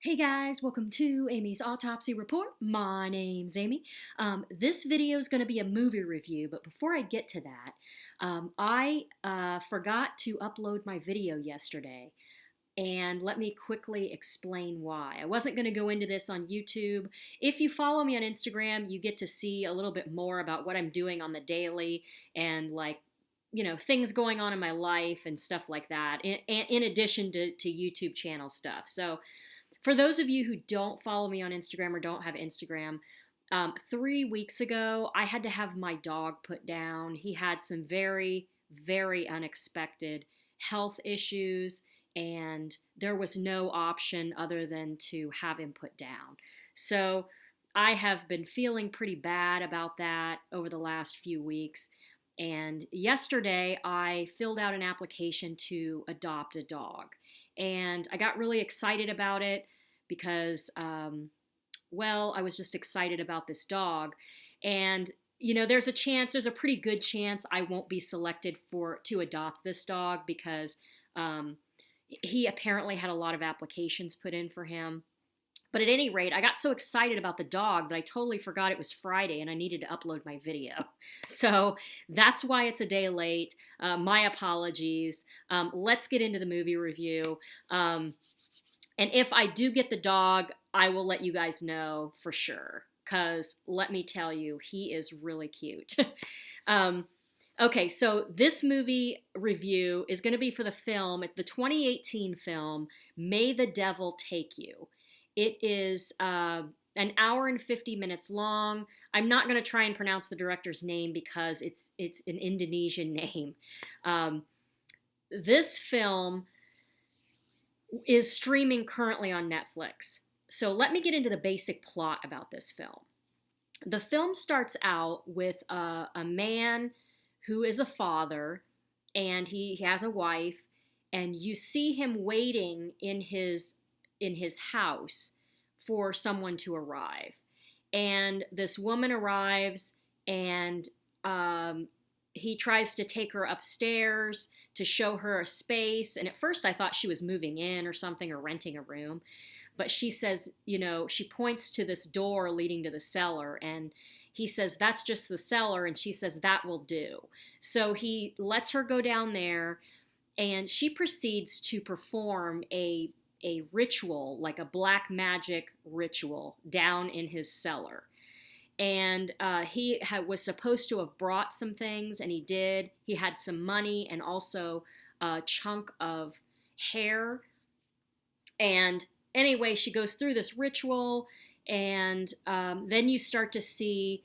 Hey guys, welcome to Amy's Autopsy Report. My name's Amy. This video is going to be a movie review, but before I get to that, I forgot to upload my video yesterday, and let me quickly explain why. I wasn't going to go into this on YouTube. If you follow me on Instagram, you get to see a little bit more about what I'm doing on the daily and things going on in my life and stuff like that, in addition to YouTube channel stuff. So for those of you who don't follow me on Instagram or don't have Instagram, 3 weeks ago, I had to have my dog put down. He had some very, very unexpected health issues, and there was no option other than to have him put down. So I have been feeling pretty bad about that over the last few weeks. And yesterday, I filled out an application to adopt a dog. And I got really excited about it because, I was just excited about this dog. And, there's a pretty good chance I won't be selected to adopt this dog because he apparently had a lot of applications put in for him. But at any rate, I got so excited about the dog that I totally forgot it was Friday and I needed to upload my video. So that's why it's a day late. My apologies. Let's get into the movie review. And if I do get the dog, I will let you guys know for sure. Because let me tell you, he is really cute. Okay, so this movie review is going to be for the 2018 film, May the Devil Take You. It is an hour and 50 minutes long. I'm not going to try and pronounce the director's name because it's an Indonesian name. This film is streaming currently on Netflix. So let me get into the basic plot about this film. The film starts out with a man who is a father, and he has a wife, and you see him waiting in his house for someone to arrive. And this woman arrives, and he tries to take her upstairs to show her a space. And at first I thought she was moving in or something, or renting a room. But she says, she points to this door leading to the cellar, and he says, "That's just the cellar." And she says, "That will do." So he lets her go down there, and she proceeds to perform a ritual, like a black magic ritual, down in his cellar. And he was supposed to have brought some things, and he did. He had some money and also a chunk of hair. And anyway, she goes through this ritual, and then you start to see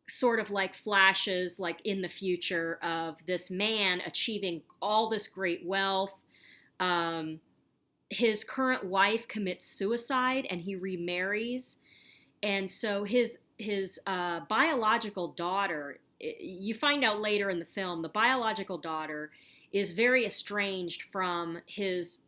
sort of like flashes, like in the future, of this man achieving all this great wealth. His current wife commits suicide, and he remarries. And so his biological daughter, you find out later in the film, the biological daughter is very estranged from his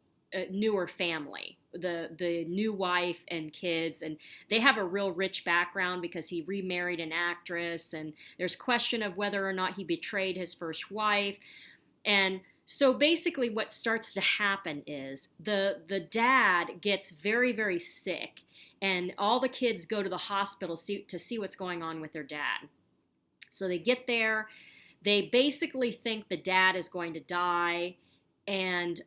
newer family, the new wife and kids, and they have a real rich background because he remarried an actress, and there's question of whether or not he betrayed his first wife. And so basically what starts to happen is the dad gets very, very sick, and all the kids go to the hospital to see what's going on with their dad. So they get there. They basically think the dad is going to die, and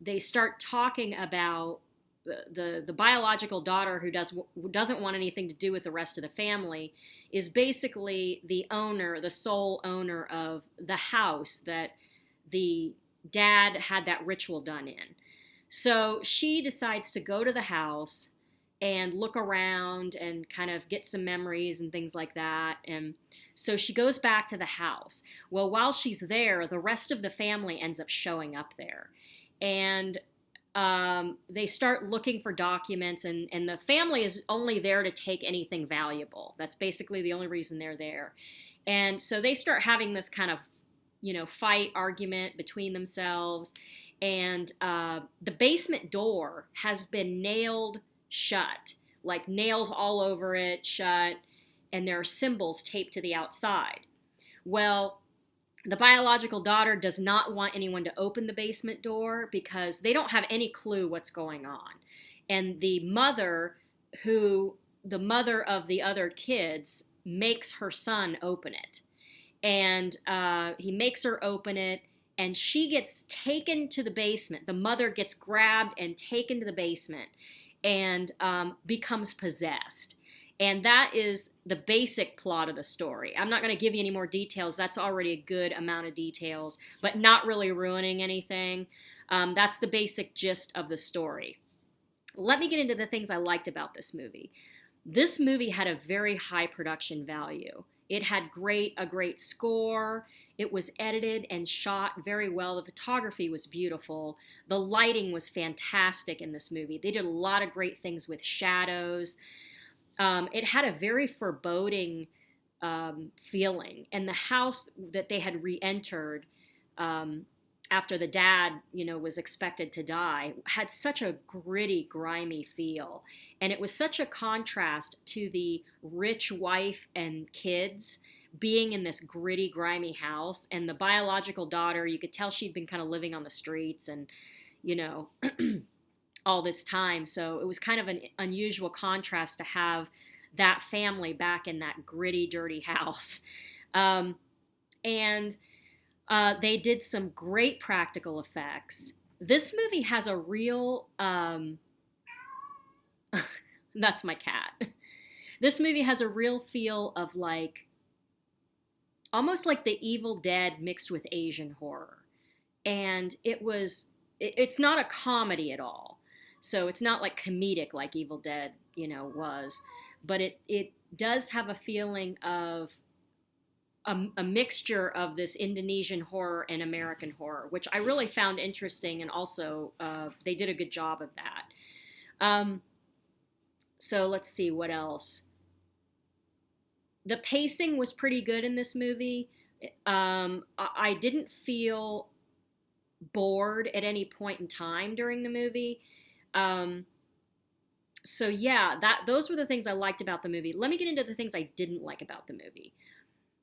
they start talking about the biological daughter, who doesn't want anything to do with the rest of the family, is basically the sole owner of the house that the dad had that ritual done in. So she decides to go to the house and look around and kind of get some memories and things like that. And so she goes back to the house. Well, while she's there, the rest of the family ends up showing up there. And they start looking for documents, and the family is only there to take anything valuable. That's basically the only reason they're there. And so they start having this kind of, fight, argument between themselves. And the basement door has been nailed shut, like nails all over it, shut, and there are symbols taped to the outside. Well, the biological daughter does not want anyone to open the basement door because they don't have any clue what's going on. and the mother of the other kids makes her son open it. And he makes her open it, and she gets taken to the basement. The mother gets grabbed and taken to the basement and becomes possessed. And that is the basic plot of the story. I'm not going to give you any more details. That's already a good amount of details, but not really ruining anything. That's the basic gist of the story. Let me get into the things I liked about this movie. This movie had a very high production value. It had a great score. It was edited and shot very well. The photography was beautiful. The lighting was fantastic in this movie. They did a lot of great things with shadows. It had a very foreboding feeling. And the house that they had re-entered after the dad, was expected to die, had such a gritty, grimy feel. And it was such a contrast to the rich wife and kids being in this gritty, grimy house. And the biological daughter, you could tell she'd been kind of living on the streets and, all this time. So it was kind of an unusual contrast to have that family back in that gritty, dirty house. And they did some great practical effects. This movie has a real... that's my cat. This movie has a real feel of almost like the Evil Dead mixed with Asian horror. And it's not a comedy at all. So it's not comedic like Evil Dead, was. But it does have a feeling of a mixture of this Indonesian horror and American horror, which I really found interesting, and also they did a good job of that. So let's see, what else? The pacing was pretty good in this movie. I didn't feel bored at any point in time during the movie. So yeah, those were the things I liked about the movie. Let me get into the things I didn't like about the movie.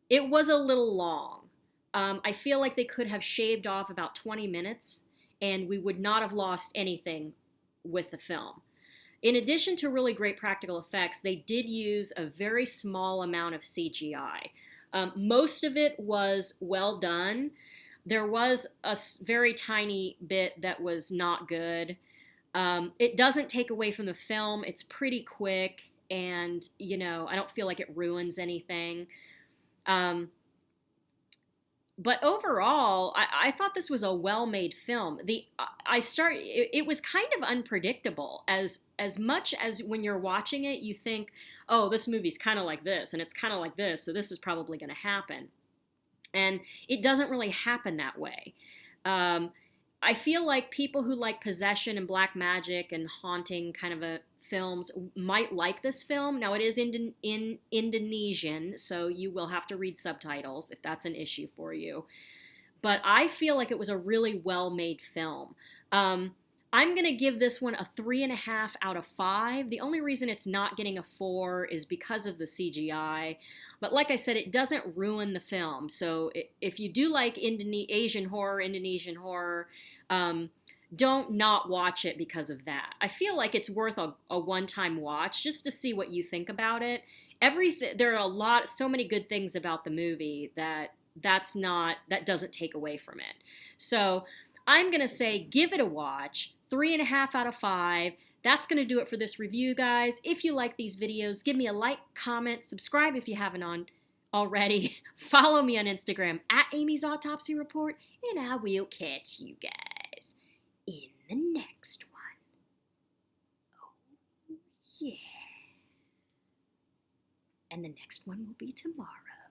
It was a little long. I feel like they could have shaved off about 20 minutes, and we would not have lost anything with the film. In addition to really great practical effects, they did use a very small amount of CGI. Most of it was well done. There was a very tiny bit that was not good. It doesn't take away from the film. It's pretty quick, and, I don't feel like it ruins anything. But overall, I thought this was a well-made film. It was kind of unpredictable. As much as when you're watching it, you think, oh, this movie's kind of like this, and it's kind of like this, so this is probably going to happen. And it doesn't really happen that way. I feel like people who like possession and black magic and haunting kind of films might like this film. Now, it is in Indonesian, so you will have to read subtitles if that's an issue for you. But I feel like it was a really well-made film. I'm going to give this one a 3.5 out of 5. The only reason it's not getting a 4 is because of the CGI. But like I said, it doesn't ruin the film. So if you do like Asian horror, Indonesian horror, don't not watch it because of that. I feel like it's worth a one-time watch just to see what you think about it. There are so many good things about the movie that doesn't take away from it. So I'm going to say give it a watch, 3.5 out of 5. That's going to do it for this review, guys. If you like these videos, give me a like, comment, subscribe if you haven't already. Follow me on Instagram at Amy's Autopsy Report, and I will catch you guys in the next one. Oh, yeah. And the next one will be tomorrow.